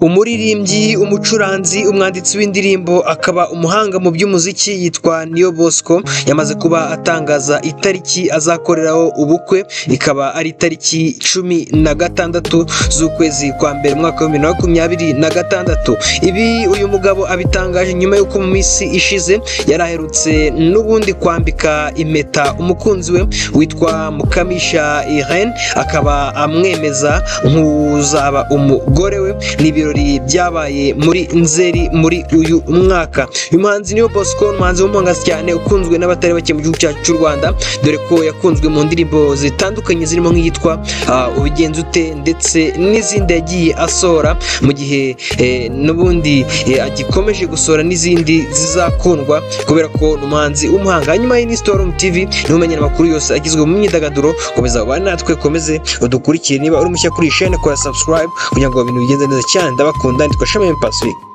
Umuririmbyi, umucuranzi, umwanditsi w'indirimbo akaba umuhanga mu by'umuziki yitwa Niyo Bosco yamaze kuba atangaza itariki azakoreraho ubukwe, ikaba ari itariki 16 z'ukwezi kwa mbere mwaka wa 2026. Ibi uyu mugabo abitangaje nyuma y'uko mu minsi ishize yaraherutse n'ubundi kwambika impeta umukunzi we witwa Mukamisha Irene, akaba amwemeza nk'uzaba umugore we. N'ibirori byabaye muri Nzeri muri uyu mwaka. Uyu muhanzi Niyo Bosco, umuhanzi w'umuhanga cyane ukunzwe n'abatari bake mu gihugu cyacu cy'u Rwanda, dore ko yakunzwe mu ndirimbo zitandukanye zirimo nk'iyitwa Ubigenza ute ndetse n'izindi yagiye asohora, mu gihe n'ubundi agikomeje gusohora n'izindi zizakundwa kubera ko ni umuhanzi w'umuhanga. Hanyuma iyi ni Storm TV, niho umenyera amakuru yose agizwe mu myidagaduro. Komeza ubane natwe, komeze udukurikire. Niba uri mushya kuri iyi chaîne, kora subscribe kugira ngo ibintu bigenze neza cyane. Ndabakunda, nditwa Pacifique.